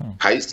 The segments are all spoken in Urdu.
28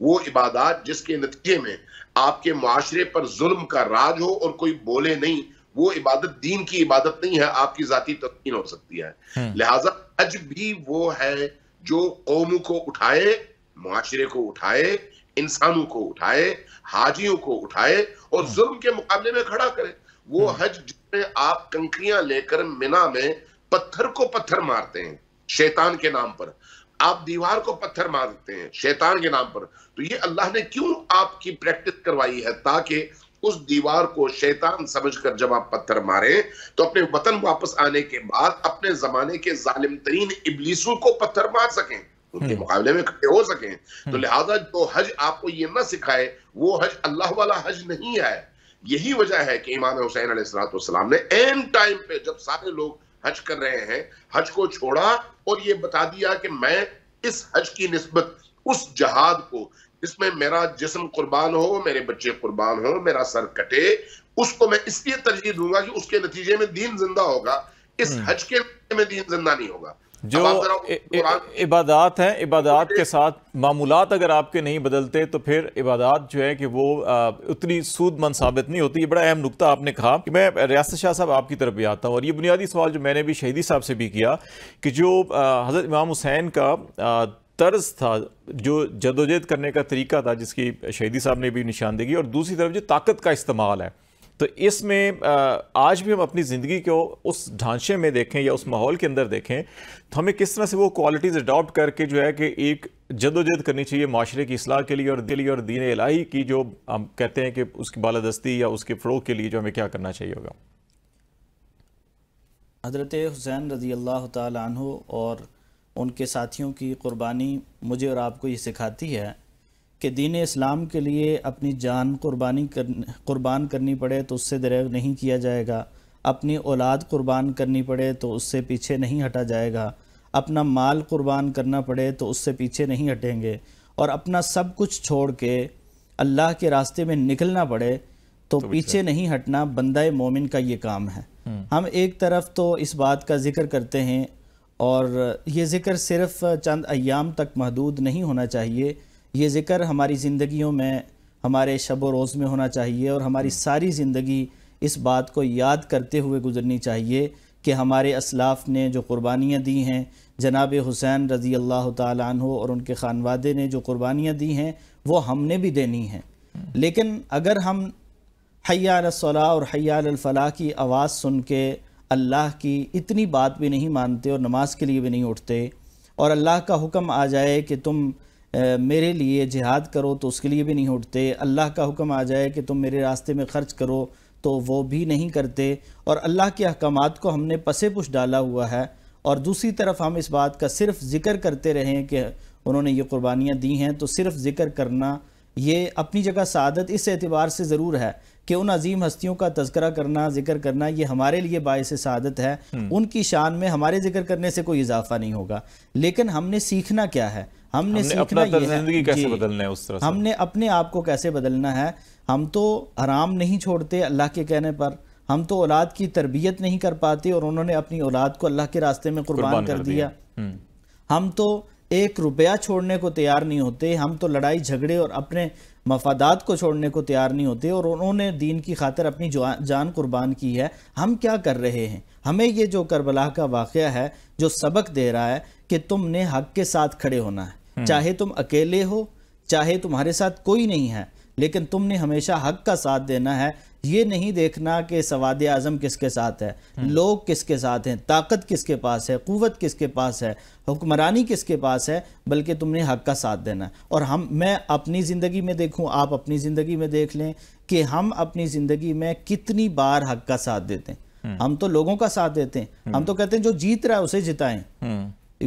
وہ عبادات جس کے نتیجے میں آپ کے معاشرے پر ظلم کا راج ہو اور کوئی بولے نہیں، وہ عبادت دین کی عبادت نہیں ہے، آپ کی ذاتی تسکین ہو سکتی ہے۔ لہٰذا حج بھی وہ ہے جو قوموں کو اٹھائے، معاشرے کو اٹھائے، انسانوں کو اٹھائے، حاجیوں کو اٹھائے اور ظلم کے مقابلے میں کھڑا کرے۔ وہ حج جس میں آپ کنکریاں لے کر مینا میں پتھر کو پتھر مارتے ہیں شیطان کے نام پر، آپ دیوار کو پتھر مارتے ہیں شیطان کے نام پر، تو یہ اللہ نے کیوں آپ کی پریکٹس کروائی ہے؟ تاکہ اس دیوار کو شیطان سمجھ کر جب آپ پتھر ماریں تو اپنے وطن واپس آنے کے بعد اپنے زمانے کے ظالم ترین ابلیسوں کو پتھر مار سکیں، ان کے مقابلے میں کھڑے ہو سکیں۔ تو لہذا جو حج آپ کو یہ نہ سکھائے وہ حج اللہ والا حج نہیں ہے۔ یہی وجہ ہے کہ امام حسین علیہ السلام نے این ٹائم پہ جب سارے لوگ حج کر رہے ہیں، حج کو چھوڑا اور یہ بتا دیا کہ میں اس حج کی نسبت اس جہاد کو جس میں میرا جسم قربان ہو، میرے بچے قربان ہو، میرا سر کٹے، اس کو میں اس لیے ترجیح دوں گا کہ اس کے نتیجے میں دین زندہ ہوگا، اس حج کے نتیجے میں دین زندہ نہیں ہوگا۔ جو عبادات ہیں، عبادات کے ساتھ معمولات اگر آپ کے نہیں بدلتے تو پھر عبادات جو ہے کہ وہ اتنی سود مند ثابت نہیں ہوتی۔ یہ بڑا اہم نقطہ آپ نے کہا کہ میں ریاست شاہ صاحب آپ کی طرف بھی آتا ہوں، اور یہ بنیادی سوال جو میں نے بھی شہیدی صاحب سے بھی کیا کہ جو حضرت امام حسین کا طرز تھا، جو جدوجہد کرنے کا طریقہ تھا جس کی شہیدی صاحب نے بھی نشاندہی، اور دوسری طرف جو طاقت کا استعمال ہے، تو اس میں آج بھی ہم اپنی زندگی کو اس ڈھانچے میں دیکھیں یا اس ماحول کے اندر دیکھیں تو ہمیں کس طرح سے وہ کوالٹیز اڈاپٹ کر کے جو ہے کہ ایک جدوجہد کرنی چاہیے معاشرے کی اصلاح کے لیے اور دین الہی کی جو ہم کہتے ہیں کہ اس کی بالادستی یا اس کے فروغ کے لیے جو ہمیں کیا کرنا چاہیے ہوگا؟ حضرت حسین رضی اللہ تعالی عنہ اور ان کے ساتھیوں کی قربانی مجھے اور آپ کو یہ سکھاتی ہے کہ دین اسلام کے لیے اپنی جان قربان کرنی پڑے تو اس سے دریغ نہیں کیا جائے گا، اپنی اولاد قربان کرنی پڑے تو اس سے پیچھے نہیں ہٹا جائے گا، اپنا مال قربان کرنا پڑے تو اس سے پیچھے نہیں ہٹیں گے، اور اپنا سب کچھ چھوڑ کے اللہ کے راستے میں نکلنا پڑے تو پیچھے نہیں ہٹنا بندہ مومن کا یہ کام ہے۔ ہم ایک طرف تو اس بات کا ذکر کرتے ہیں، اور یہ ذکر صرف چند ایام تک محدود نہیں ہونا چاہیے، یہ ذکر ہماری زندگیوں میں، ہمارے شب و روز میں ہونا چاہیے، اور ہماری ساری زندگی اس بات کو یاد کرتے ہوئے گزرنی چاہیے کہ ہمارے اسلاف نے جو قربانیاں دی ہیں، جناب حسین رضی اللہ تعالیٰ عنہ اور ان کے خانوادے نے جو قربانیاں دی ہیں وہ ہم نے بھی دینی ہیں۔ لیکن اگر ہم حی علی الصلاۃ اور حی علی الفلاح کی آواز سن کے اللہ کی اتنی بات بھی نہیں مانتے اور نماز کے لیے بھی نہیں اٹھتے، اور اللہ کا حکم آ جائے کہ تم میرے لیے جہاد کرو تو اس کے لیے بھی نہیں اٹھتے، اللہ کا حکم آ جائے کہ تم میرے راستے میں خرچ کرو تو وہ بھی نہیں کرتے، اور اللہ کے احکامات کو ہم نے پسے پش ڈالا ہوا ہے، اور دوسری طرف ہم اس بات کا صرف ذکر کرتے رہیں کہ انہوں نے یہ قربانیاں دی ہیں، تو صرف ذکر کرنا یہ اپنی جگہ سعادت اس اعتبار سے ضرور ہے کہ ان عظیم ہستیوں کا تذکرہ کرنا، ذکر کرنا، یہ ہمارے لیے باعث سعادت ہے، ان کی شان میں ہمارے ذکر کرنے سے کوئی اضافہ نہیں ہوگا۔ لیکن ہم نے سیکھنا کیا ہے؟ ہم نے سیکھنا یہ ہے زندگی کیسے بدلنا ہے، اس طرح ہم نے اپنے آپ کو کیسے بدلنا ہے۔ ہم تو حرام نہیں چھوڑتے اللہ کے کہنے پر، ہم تو اولاد کی تربیت نہیں کر پاتے اور انہوں نے اپنی اولاد کو اللہ کے راستے میں قربان کر دیا۔ ہم تو 1 روپیہ چھوڑنے کو تیار نہیں ہوتے، ہم تو لڑائی جھگڑے اور اپنے مفادات کو چھوڑنے کو تیار نہیں ہوتے، اور انہوں نے دین کی خاطر اپنی جان قربان کی ہے۔ ہم کیا کر رہے ہیں؟ ہمیں یہ جو کربلا کا واقعہ ہے جو سبق دے رہا ہے کہ تم نے حق کے ساتھ کھڑے ہونا ہے، چاہے تم اکیلے ہو، چاہے تمہارے ساتھ کوئی نہیں ہے، لیکن تم نے ہمیشہ حق کا ساتھ دینا ہے۔ یہ نہیں دیکھنا کہ سواد اعظم کس کے ساتھ ہے، لوگ کس کے ساتھ ہیں، طاقت کس کے پاس ہے، قوت کس کے پاس ہے، حکمرانی کس کے پاس ہے، بلکہ تم نے حق کا ساتھ دینا ہے۔ اور میں اپنی زندگی میں دیکھوں، آپ اپنی زندگی میں دیکھ لیں کہ ہم اپنی زندگی میں کتنی بار حق کا ساتھ دیتے ہیں۔ ہم تو لوگوں کا ساتھ دیتے ہیں، ہم تو کہتے ہیں جو جیت رہا ہے اسے جتائیں،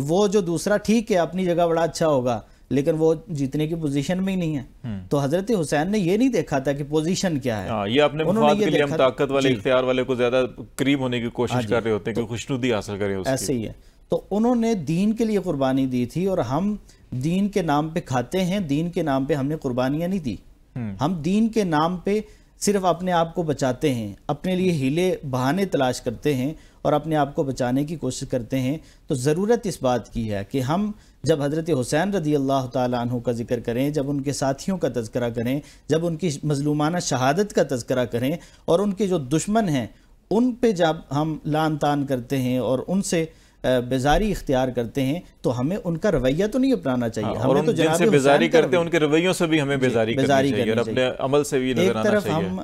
وہ جو دوسرا ٹھیک ہے اپنی جگہ بڑا اچھا ہوگا لیکن وہ جیتنے کی پوزیشن میں ہی نہیں ہے۔ تو حضرت حسین نے یہ نہیں دیکھا تھا کہ پوزیشن کیا ہے، یہ اپنے مفاد کے لیے ہم طاقت والے اختیار والے کو زیادہ قریب ہونے کی کوشش کر رہے ہوتے ہیں کہ خوشنودی حاصل کریں اس کی۔ ایسے ہی ہے، تو انہوں نے دین کے لیے قربانی دی تھی، اور ہم دین کے نام پہ کھاتے ہیں، دین کے نام پہ ہم نے قربانیاں نہیں دی۔ ہم دین کے نام پہ صرف اپنے آپ کو بچاتے ہیں، اپنے لیے ہیلے بہانے تلاش کرتے ہیں اور اپنے آپ کو بچانے کی کوشش کرتے ہیں، تو ضرورت اس بات کی ہے کہ ہم جب حضرت حسین رضی اللہ تعالیٰ عنہ کا ذکر کریں، جب ان کے ساتھیوں کا تذکرہ کریں، جب ان کی مظلومانہ شہادت کا تذکرہ کریں اور ان کے جو دشمن ہیں ان پہ جب ہم لعن طعن کرتے ہیں اور ان سے بیزاری اختیار کرتے ہیں، تو ہمیں ان کا رویہ تو نہیں اپنانا چاہیے، اور ہمیں تو جن سے بیزاری کرتے ہیں ان کے رویوں سے بھی ہمیں بیزاری کرنی چاہیے اور اپنے عمل سے بھی نظر آنا چاہیے۔ ایک طرف ہم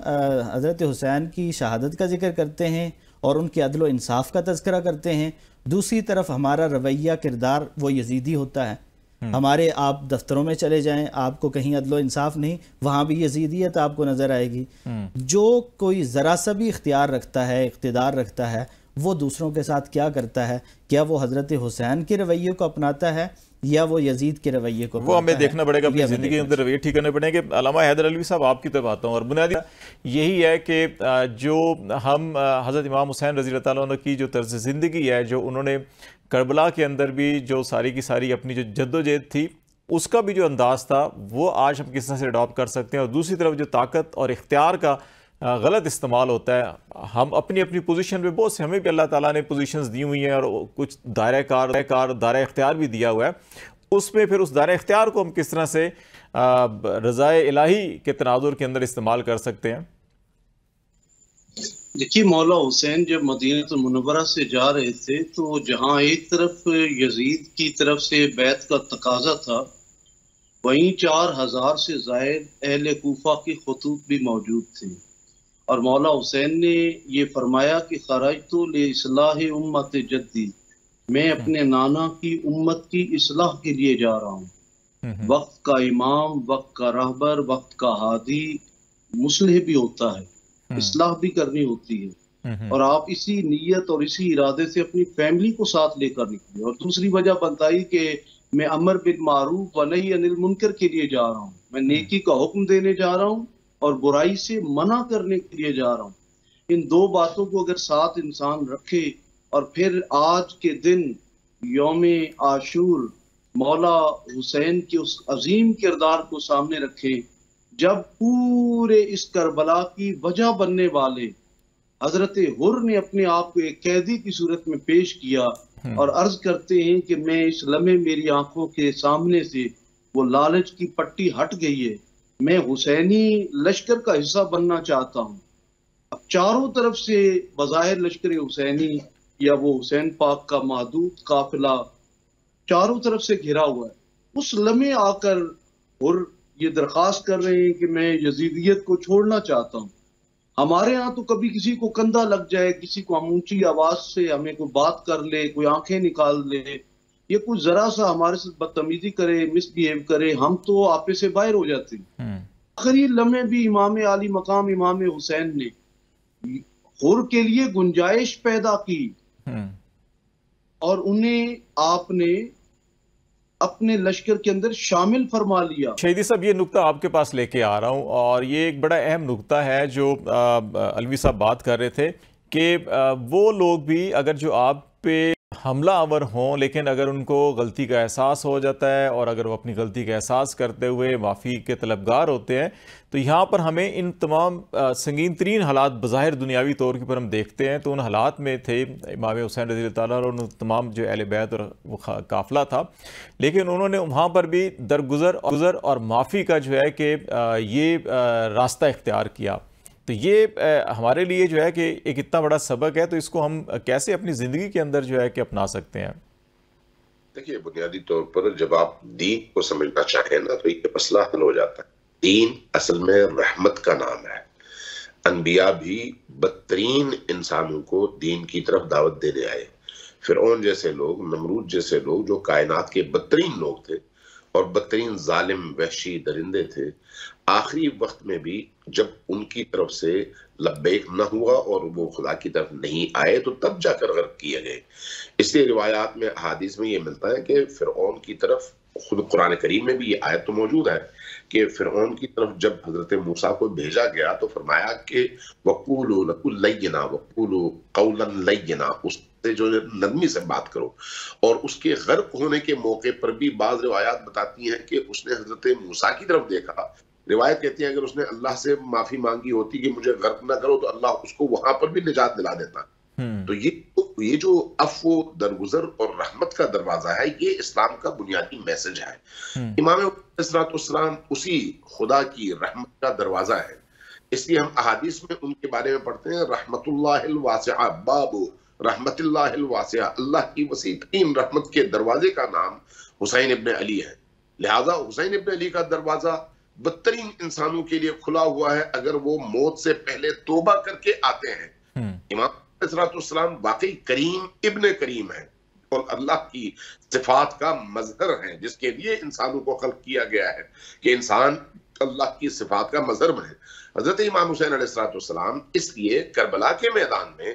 حضرت حسین کی شہادت کا ذکر کرتے ہیں اور ان کے عدل و انصاف کا تذکرہ کرتے ہیں، دوسری طرف ہمارا رویہ کردار وہ یزیدی ہوتا ہے۔ ہمارے آپ دفتروں میں چلے جائیں، آپ کو کہیں عدل و انصاف نہیں، وہاں بھی یزیدیت آپ کو نظر آئے گی۔ جو کوئی ذرا سا بھی اختیار رکھتا ہے، اقتدار رکھتا ہے، وہ دوسروں کے ساتھ کیا کرتا ہے؟ کیا وہ حضرت حسین کے رویے کو اپناتا ہے یا وہ یزید کے رویے کو اپناتا ہے؟ وہ ہمیں دیکھنا پڑے گا، اپنی زندگی کے اندر رویے ٹھیک کرنے پڑیں گے۔ علامہ حیدر علوی صاحب، آپ کی طرف آتا ہوں، اور بنیادی یہی ہے کہ جو ہم حضرت امام حسین رضی اللہ تعالیٰ عنہ کی جو طرز زندگی ہے، جو انہوں نے کربلا کے اندر بھی جو ساری کی ساری اپنی جو جد و جہد تھی اس کا بھی جو انداز تھا، وہ آج ہم کس طرح سے اڈاپٹ کر سکتے ہیں، اور دوسری طرف جو طاقت اور اختیار کا غلط استعمال ہوتا ہے، ہم اپنی اپنی پوزیشن پہ بہت سے، ہمیں بھی اللہ تعالیٰ نے پوزیشنز دی ہوئی ہیں اور کچھ دائرہ اختیار بھی دیا ہوا ہے، اس میں پھر اس دائرہ اختیار کو ہم کس طرح سے رضائے الہی کے تناظر کے اندر استعمال کر سکتے ہیں؟ دیکھیے، مولا حسین جب مدینہ المنورہ سے جا رہے تھے تو جہاں ایک طرف یزید کی طرف سے بیعت کا تقاضا تھا، وہیں 4000 سے زائد اہل کوفہ کے خطوط بھی موجود تھے، اور مولا حسین نے یہ فرمایا کہ خرجت لاصلاح امت جدی، میں اپنے نانا کی امت کی اصلاح کے لیے جا رہا ہوں۔ وقت کا امام، وقت کا رہبر، وقت کا ہادی مصلح بھی ہوتا ہے، اصلاح بھی کرنی ہوتی ہے، اور آپ اسی نیت اور اسی ارادے سے اپنی فیملی کو ساتھ لے کر نکلے۔ اور دوسری وجہ بتائی کہ میں امر بالمعروف و نہی عن المنکر کے لیے جا رہا ہوں، میں نیکی کا حکم دینے جا رہا ہوں اور برائی سے منع کرنے کے لیے جا رہا ہوں۔ ان دو باتوں کو اگر ساتھ انسان رکھے اور پھر آج کے دن یوم عاشور مولا حسین کے اس عظیم کردار کو سامنے رکھے، جب پورے اس کربلا کی وجہ بننے والے حضرت حر نے اپنے آپ کو ایک قیدی کی صورت میں پیش کیا اور عرض کرتے ہیں کہ میں اس لمحے میری آنکھوں کے سامنے سے وہ لالچ کی پٹی ہٹ گئی ہے، میں حسینی لشکر کا حصہ بننا چاہتا ہوں۔ اب چاروں طرف سے بظاہر لشکر حسینی یا وہ حسین پاک کا محدود قافلہ چاروں طرف سے گھرا ہوا ہے۔ اس لمحے آ کر حر یہ درخواست کر رہے ہیں کہ میں یزیدیت کو چھوڑنا چاہتا ہوں۔ ہمارے ہاں تو کبھی کسی کو کندھا لگ جائے، کسی کو ہم اونچی آواز سے ہمیں کوئی بات کر لے، کوئی آنکھیں نکال لے، یہ کوئی ذرا سا ہمارے سے بدتمیزی کرے، مس بہیو کرے، ہم تو آپے سے باہر ہو جاتے ہیں۔ آخری لمحے بھی امام عالی مقام امام حسین نے حر کے لیے گنجائش پیدا کی اور انہیں آپ نے اپنے لشکر کے اندر شامل فرما لیا۔ شہیدی صاحب، یہ نقطہ آپ کے پاس لے کے آ رہا ہوں، اور یہ ایک بڑا اہم نقطہ ہے جو علوی صاحب بات کر رہے تھے کہ وہ لوگ بھی اگر جو آپ پہ حملہ آور ہوں، لیکن اگر ان کو غلطی کا احساس ہو جاتا ہے اور اگر وہ اپنی غلطی کا احساس کرتے ہوئے معافی کے طلبگار ہوتے ہیں، تو یہاں پر ہمیں ان تمام سنگین ترین حالات بظاہر دنیاوی طور کے پر ہم دیکھتے ہیں، تو ان حالات میں تھے امام حسین رضی اللہ تعالیٰ اور تمام جو اہل بیت اور وہ قافلہ تھا، لیکن انہوں نے وہاں پر بھی درگزر اور معافی کا جو ہے کہ یہ راستہ اختیار کیا۔ تو یہ ہمارے لیے جو ہے کہ ایک اتنا بڑا سبق ہے، تو اس کو ہم کیسے اپنی زندگی کے اندر جو ہے کہ اپنا سکتے ہیں؟ دیکھیے، بنیادی طور پر جب آپ دین کو سمجھنا چاہیں نا تو یہ مسئلہ حل ہو جاتا ہے۔ دین اصل میں رحمت کا نام ہے۔ انبیاء بھی بدترین انسانوں کو دین کی طرف دعوت دینے آئے۔ فرعون جیسے لوگ، نمرود جیسے لوگ جو کائنات کے بدترین لوگ تھے اور بدترین ظالم وحشی درندے تھے، آخری وقت میں بھی جب ان کی طرف سے لبیک نہ ہوا اور وہ خدا کی طرف نہیں آئے تو تب جا کر غرق کیے گئے۔ اس لیے روایات میں، احادیث میں یہ ملتا ہے کہ فرعون کی طرف، خود قرآن کریم میں بھی یہ آیت تو موجود ہے کہ فرعون کی طرف جب حضرت موسیٰ کو بھیجا گیا تو فرمایا کہ وَقُولُوا لَكُمْ لَيِّنًا وَقُولُوا قَوْلًا لَيِّنًا، اس سے جو نرمی سے بات کرو۔ اور اس کے غرق ہونے کے موقع پر بھی بعض روایات بتاتی ہیں کہ اس نے حضرت موسیٰ کی طرف دیکھا روایت کہتی ہے اگر اس نے اللہ سے معافی مانگی ہوتی کہ مجھے غرق نہ کرو تو اللہ اس کو وہاں پر بھی نجات دلا دیتا. تو یہ جو عفو درگزر اور رحمت کا دروازہ ہے یہ اسلام کا بنیادی میسج ہے. امام علیہ السلام اسی خدا کی رحمت کا دروازہ ہے. اس لیے ہم احادیث میں ان کے بارے میں پڑھتے ہیں رحمت اللہ الواسعہ، باب رحمت اللہ الواسعہ، اللہ کی وسیع ترین رحمت کے دروازے کا نام حسین ابن علی ہے. لہذا حسین ابن علی کا دروازہ بدترین انسانوں کے لیے کھلا ہوا ہے اگر وہ موت سے پہلے توبہ کر کے آتے ہیں. امام علیہ السلام واقعی کریم ابن کریم ہے اور اللہ کی صفات کا مظہر ہے جس کے لیے انسانوں کو خلق کیا گیا ہے کہ انسان اللہ کی صفات کا مظہر بنے. حضرت امام حسین علیہ السلام اس لیے کربلا کے میدان میں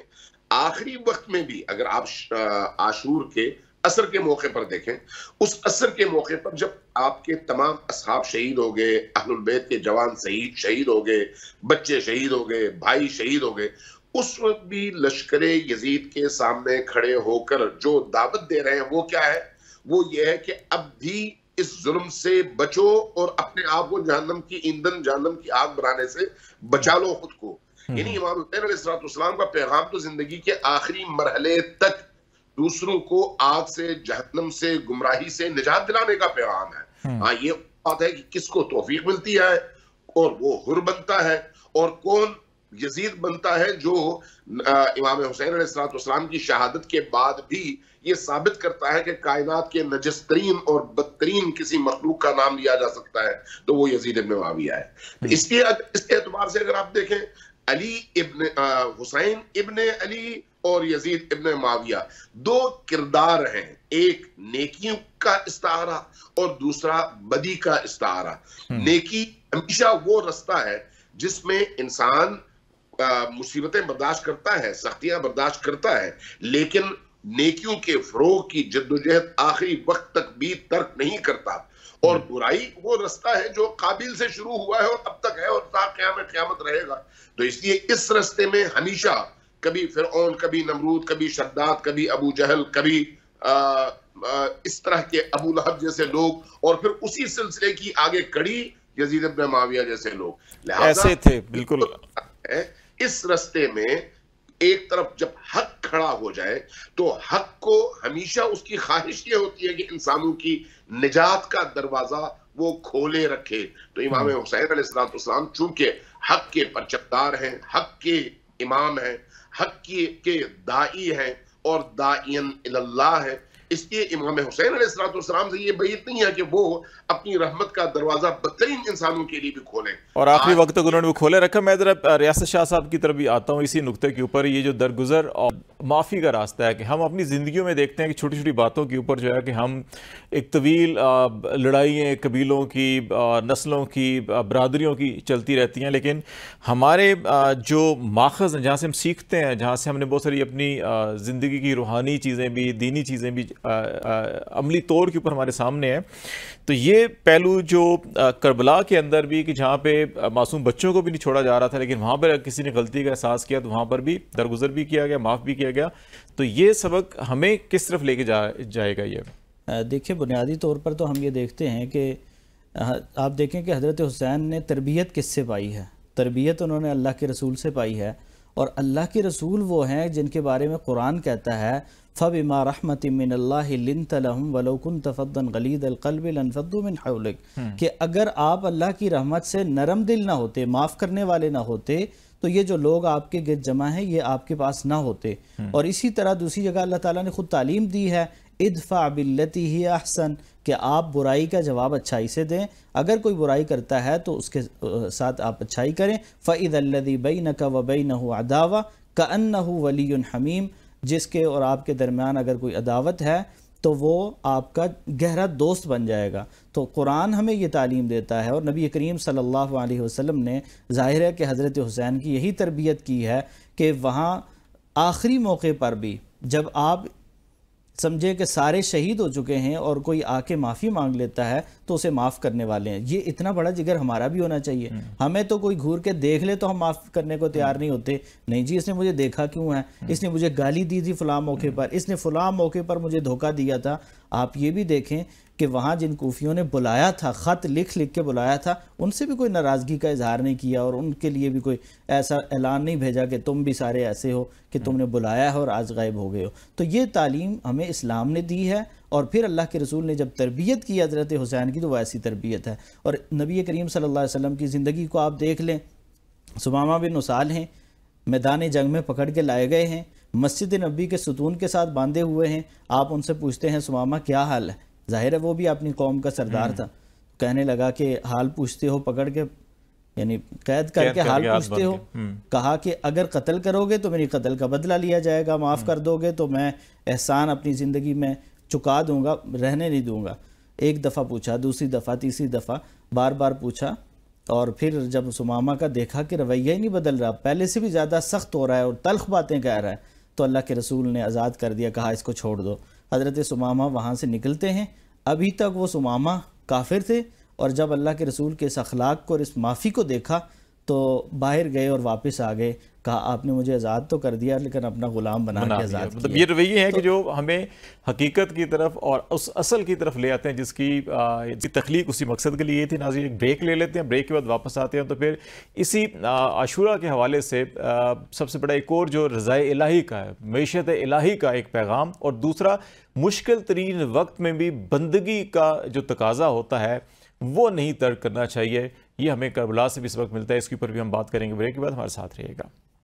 آخری وقت میں بھی اگر آپ عاشور کے عصر کے موقع پر دیکھیں، اس عصر کے موقع پر جب آپ کے تمام اصحاب شہید ہو گئے، اہل البیت کے جوان شہید ہو گئے، بچے شہید ہو گئے، بھائی شہید ہو گئے، اس وقت بھی لشکر یزید کے سامنے کھڑے ہو کر جو دعوت دے رہے ہیں وہ کیا ہے؟ وہ یہ ہے کہ اب بھی اس ظلم سے بچو اور اپنے آپ کو جہنم کی ایندھن، جہنم کی آگ بنانے سے بچا لو خود کو. یعنی امام حسین علیہ السلام کا پیغام تو زندگی کے آخری مرحلے تک دوسروں کو آگ سے، جہنم سے، گمراہی سے نجات دلانے کا پیغام ہے. ہاں یہ بات ہے کہ کس کو توفیق ملتی ہے اور وہ حر بنتا ہے اور کون یزید بنتا ہے جو امام حسین علیہ السلام کی شہادت کے بعد بھی یہ ثابت کرتا ہے کہ کائنات کے نجس ترین اور بدترین کسی مخلوق کا نام لیا جا سکتا ہے تو وہ یزید ابن معاویہ ہے. اس کے اعتبار سے اگر آپ دیکھیں علی ابن حسین ابن علی اور یزید ابن معاویہ دو کردار ہیں، ایک نیکیوں کا استعارہ اور دوسرا بدی کا استعارہ. نیکی ہمیشہ وہ رستہ ہے جس میں انسان مصیبتیں برداشت کرتا ہے، سختیاں برداشت کرتا ہے، لیکن نیکیوں کے فروغ کی جدوجہد آخری وقت تک بھی ترک نہیں کرتا. اور برائی وہ رستہ ہے جو قابل سے شروع ہوا ہے اور اب تک ہے اور تا قیامت رہے گا. تو اس لیے اس رستے میں ہمیشہ کبھی فرعون، کبھی نمرود، کبھی شداد، کبھی ابو جہل، کبھی اس طرح کے ابو لہب جیسے لوگ اور پھر اسی سلسلے کی آگے کڑی یزید ابن معاویہ جیسے لوگ ایسے تھے. بالکل اس رستے میں ایک طرف جب حق کھڑا ہو جائے تو حق کو ہمیشہ اس کی خواہش یہ ہوتی ہے کہ انسانوں کی نجات کا دروازہ وہ کھولے رکھے. تو امام حسین علیہ السلام چونکہ حق کے پرچمدار ہیں، حق کے امام ہیں، حق کے داعی ہیں اور داعین اللہ ہیں، اس لیے امام حسین علیہ السلام سے یہ بعید نہیں ہے کہ وہ اپنی رحمت کا دروازہ بدترین انسانوں کے لیے بھی کھولیں اور آخری وقت تک انہوں نے وہ کھولے رکھا. میں ذرا ریاست شاہ صاحب کی طرف بھی آتا ہوں اسی نقطے کے اوپر. یہ جو درگزر اور معافی کا راستہ ہے کہ ہم اپنی زندگیوں میں دیکھتے ہیں کہ چھوٹی چھوٹی باتوں کے اوپر جو ہے کہ ہم ایک طویل لڑائیاں قبیلوں کی، نسلوں کی، برادریوں کی چلتی رہتی ہیں، لیکن ہمارے جو ماخذ ہیں جہاں سے ہم سیکھتے ہیں، جہاں سے ہم نے بہت ساری اپنی زندگی کی روحانی چیزیں بھی، دینی چیزیں بھی عملی طور کے اوپر ہمارے سامنے ہیں. تو یہ پہلو جو کربلا کے اندر بھی کہ جہاں پہ معصوم بچوں کو بھی نہیں چھوڑا جا رہا تھا لیکن وہاں پر کسی نے غلطی کا احساس کیا تو وہاں پر بھی درگزر بھی کیا گیا، معاف بھی کیا گیا. تو یہ سبق ہمیں کس طرف لے کے جائے گا؟ یہ دیکھیں بنیادی طور پر تو ہم یہ دیکھتے ہیں کہ آپ دیکھیں کہ حضرت حسین نے تربیت کس سے پائی ہے؟ تربیت انہوں نے اللہ کے رسول سے پائی ہے اور اللہ کے رسول وہ ہیں جن کے بارے میں قرآن کہتا ہے فَبِمَا رَحْمَةٍ مِّنَ اللَّهِ لِنْتَ لَهُمْ وَلَوْ كُنْتَ فَضًّا غَلِيظَ الْقَلْبِ لَانفَضُّوا مِنْ حَوْلِكَ کہ اگر آپ اللہ کی رحمت سے نرم دل نہ ہوتے، معاف کرنے والے نہ ہوتے تو یہ جو لوگ آپ کے گرد جمع ہیں یہ آپ کے پاس نہ ہوتے. اور اسی طرح دوسری جگہ اللہ تعالیٰ نے خود تعلیم دی ہے ادفع باللتی ہی احسن کہ آپ برائی کا جواب اچھائی سے دیں. اگر کوئی برائی کرتا ہے تو اس کے ساتھ آپ اچھائی کریں. فَإِذَا الَّذِي بَيْنَكَ وَبَيْنَهُ عَدَاوَةٌ كَأَنَّهُ وَلِيٌّ حَمِيمٌ جس کے اور آپ کے درمیان اگر کوئی عداوت ہے تو وہ آپ کا گہرا دوست بن جائے گا. تو قرآن ہمیں یہ تعلیم دیتا ہے اور نبی کریم صلی اللہ علیہ وسلم نے ظاہر ہے کہ حضرت حسین کی یہی تربیت کی ہے کہ وہاں آخری موقع پر بھی جب آپ سمجھے کہ سارے شہید ہو چکے ہیں اور کوئی آ کے معافی مانگ لیتا ہے تو اسے معاف کرنے والے ہیں. یہ اتنا بڑا جگر ہمارا بھی ہونا چاہیے. ہمیں تو کوئی گھور کے دیکھ لے تو ہم معاف کرنے کو تیار نہیں ہوتے. نہیں جی اس نے مجھے دیکھا کیوں ہے، اس نے مجھے گالی دی تھی فلاں موقع پر، اس نے فلاں موقع پر مجھے دھوکہ دیا تھا. آپ یہ بھی دیکھیں کہ وہاں جن کوفیوں نے بلایا تھا، خط لکھ لکھ کے بلایا تھا، ان سے بھی کوئی ناراضگی کا اظہار نہیں کیا اور ان کے لیے بھی کوئی ایسا اعلان نہیں بھیجا کہ تم بھی سارے ایسے ہو کہ تم نے بلایا ہے اور آج غائب ہو گئے ہو۔ تو یہ تعلیم ہمیں اسلام نے دی ہے، اور پھر اللہ کے رسول نے جب تربیت کی حضرت حسین کی تو وہ ایسی تربیت ہے۔ اور نبی کریم صلی اللہ علیہ وسلم کی زندگی کو آپ دیکھ لیں، ثمامہ بن اسال ہیں، میدان جنگ میں پکڑ کے لائے گئے ہیں، مسجد نبی کے ستون کے ساتھ باندھے ہوئے ہیں۔ آپ ان سے پوچھتے ہیں ثمامہ کیا حال ہے؟ ظاہر ہے وہ بھی اپنی قوم کا سردار تھا، کہنے لگا کہ حال پوچھتے ہو پکڑ کے، یعنی قید کر کے حال پوچھتے ہو؟ کہا کہ اگر قتل کرو گے تو میری قتل کا بدلہ لیا جائے گا، معاف کر دو گے تو میں احسان اپنی زندگی میں چکا دوں گا، رہنے نہیں دوں گا۔ ایک دفعہ پوچھا، دوسری دفعہ، تیسری دفعہ، بار بار پوچھا، اور پھر جب ثمامہ کا دیکھا کہ رویہ ہی نہیں بدل رہا، پہلے سے بھی زیادہ سخت ہو رہا ہے اور تلخ باتیں کہہ رہا ہے، تو اللہ کے رسول نے آزاد کر دیا، کہا اس کو چھوڑ دو۔ حضرت ثمامہ وہاں سے نکلتے ہیں، ابھی تک وہ ثمامہ کافر تھے، اور جب اللہ کے رسول کے اس اخلاق کو اور اس معافی کو دیکھا تو باہر گئے اور واپس آ گئے، کہا آپ نے مجھے آزاد تو کر دیا لیکن اپنا غلام بنا کے آزاد کیا۔ مطلب یہ رویے ہیں کہ جو ہمیں حقیقت کی طرف اور اس اصل کی طرف لے آتے ہیں جس کی تخلیق اسی مقصد کے لیے تھی۔ ناظرین ایک بریک لے لیتے ہیں، بریک کے بعد واپس آتے ہیں تو پھر اسی عاشورہ کے حوالے سے سب سے بڑا ایک اور جو رضائے الہی کا ہے، معیشت الہی کا ایک پیغام، اور دوسرا مشکل ترین وقت میں بھی بندگی کا جو تقاضا ہوتا ہے وہ نہیں ترک کرنا چاہیے۔ یہ ہمیں کربلا سے بھی سبق ملتا ہے، اس کے اوپر بھی ہم بات کریں گے۔ بریک کے بعد ہمارے ساتھ رہیے گا۔